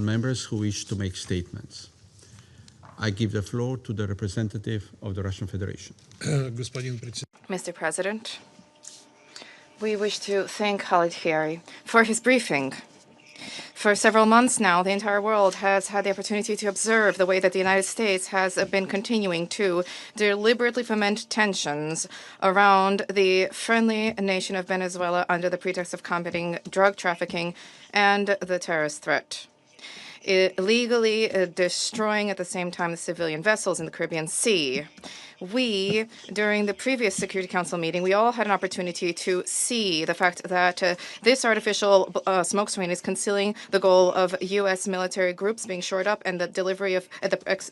Members who wish to make statements. I give the floor to the representative of the Russian Federation. Mr. President, we wish to thank Khalid Fieri for his briefing. For several months now, the entire world has had the opportunity to observe the way that the United States has been continuing to deliberately foment tensions around the friendly nation of Venezuela under the pretext of combating drug trafficking and the terrorist threat. Illegally destroying at the same time the civilian vessels in the Caribbean Sea. We, during the previous Security Council meeting, we all had an opportunity to see the fact that this artificial smoke screen is concealing the goal of U.S. military groups being shored up and the delivery of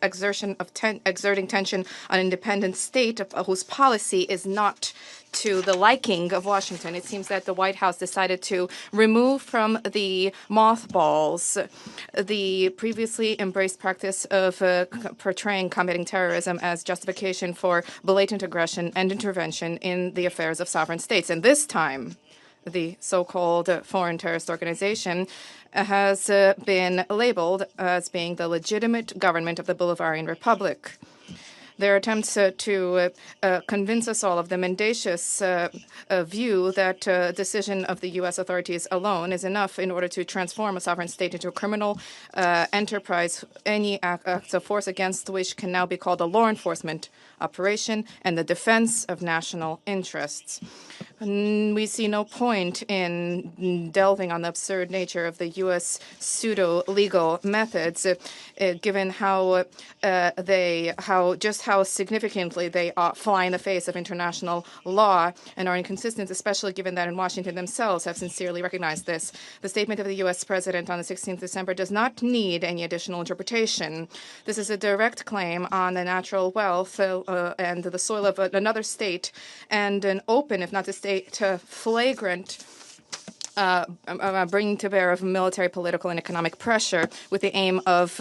exerting tension on an independent state whose policy is not to the liking of Washington. It seems that the White House decided to remove from the mothballs the previously embraced practice of portraying combating terrorism as justification for blatant aggression and intervention in the affairs of sovereign states. And this time, the so-called foreign terrorist organization has been labeled as being the legitimate government of the Bolivarian Republic. Their attempts to convince us all of the mendacious view that decision of the U.S. authorities alone is enough in order to transform a sovereign state into a criminal enterprise, any acts of force against which can now be called a law enforcement operation and the defense of national interests. We see no point in delving on the absurd nature of the U.S. pseudo-legal methods, given how significantly they fly in the face of international law and are inconsistent, especially given that in Washington themselves have sincerely recognized this. The statement of the U.S. President on the 16th of December does not need any additional interpretation. This is a direct claim on the natural wealth and the soil of another state, and an open, if not to state, flagrant bringing to bear of military, political, and economic pressure with the aim of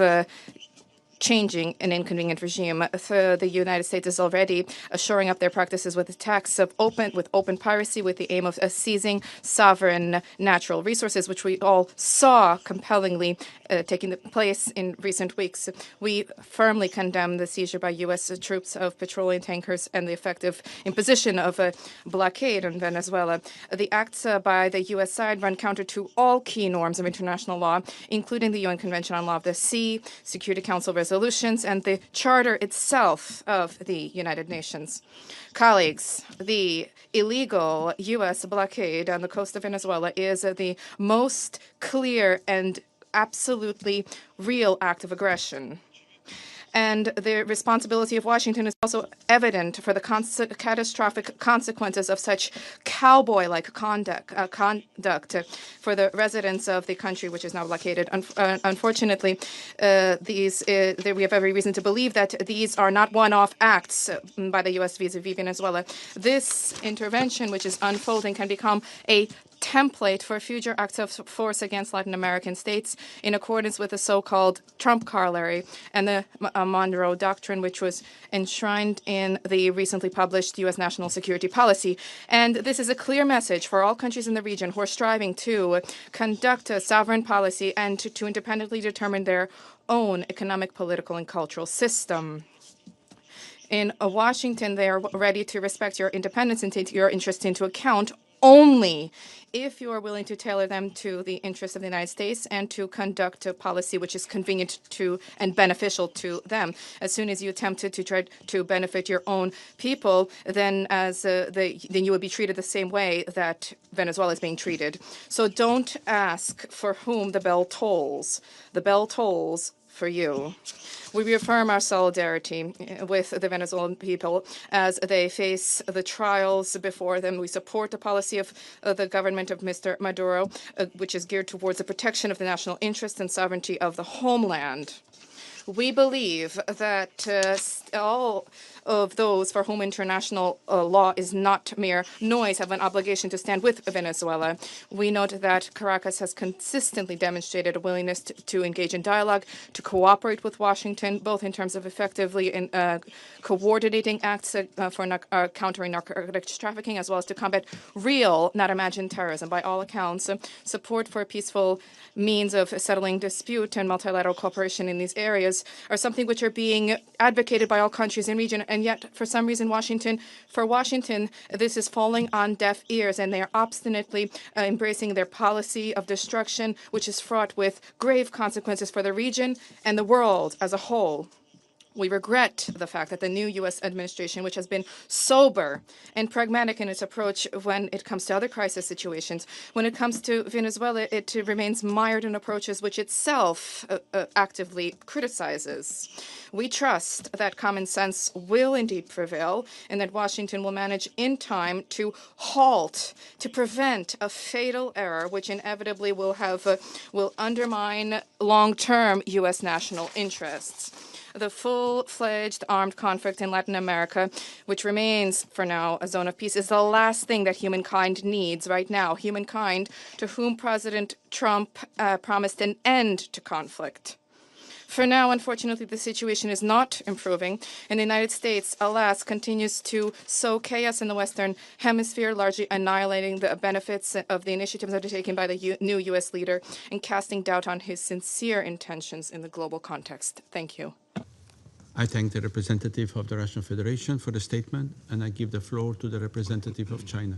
changing an inconvenient regime. The United States is already shoring up their practices with attacks of open piracy with the aim of seizing sovereign natural resources, which we all saw compellingly taking place in recent weeks. We firmly condemn the seizure by U.S. troops of petroleum tankers and the effective imposition of a blockade on Venezuela. The acts by the U.S. side run counter to all key norms of international law, including the UN Convention on Law of the Sea, Security Council resolutions, and the Charter itself of the United Nations. Colleagues, the illegal U.S. blockade on the coast of Venezuela is the most clear and absolutely real act of aggression. And the responsibility of Washington is also evident for the catastrophic consequences of such cowboy-like conduct for the residents of the country, which is now blockaded. Unfortunately, we have every reason to believe that these are not one-off acts by the U.S. vis-a-vis Venezuela. This intervention, which is unfolding, can become a template for future acts of force against Latin American states in accordance with the so-called Trump corollary and the Monroe Doctrine, which was enshrined in the recently published U.S. national security policy. And this is a clear message for all countries in the region who are striving to conduct a sovereign policy and to independently determine their own economic, political, and cultural system. In Washington, they are ready to respect your independence and take your interests into account only if you are willing to tailor them to the interests of the United States and to conduct a policy which is convenient to and beneficial to them. As soon as you attempt to try to benefit your own people, then then you would be treated the same way that Venezuela is being treated. So don't ask for whom the bell tolls. The bell tolls for you. We reaffirm our solidarity with the Venezuelan people as they face the trials before them. We support the policy of the government of Mr. Maduro, which is geared towards the protection of the national interest and sovereignty of the homeland. We believe that all of those for whom international law is not mere noise have an obligation to stand with Venezuela. We note that Caracas has consistently demonstrated a willingness to engage in dialogue, to cooperate with Washington, both in terms of effectively coordinating acts for countering narcotics trafficking, as well as to combat real, not imagined terrorism. By all accounts, support for peaceful means of settling dispute and multilateral cooperation in these areas are something which are being advocated by all countries in the region, and yet, for some reason, for Washington, this is falling on deaf ears, and they are obstinately embracing their policy of destruction, which is fraught with grave consequences for the region and the world as a whole. We regret the fact that the new U.S. administration, which has been sober and pragmatic in its approach when it comes to other crisis situations, when it comes to Venezuela, it remains mired in approaches which itself actively criticizes. We trust that common sense will indeed prevail and that Washington will manage in time to halt, to prevent a fatal error which inevitably will undermine long-term U.S. national interests. The full-fledged armed conflict in Latin America, which remains for now a zone of peace, is the last thing that humankind needs right now. Humankind to whom President Trump promised an end to conflict. For now, unfortunately, the situation is not improving, and the United States, alas, continues to sow chaos in the Western Hemisphere, largely annihilating the benefits of the initiatives undertaken by the new U.S. leader and casting doubt on his sincere intentions in the global context. Thank you. I thank the representative of the Russian Federation for the statement, and I give the floor to the representative of China.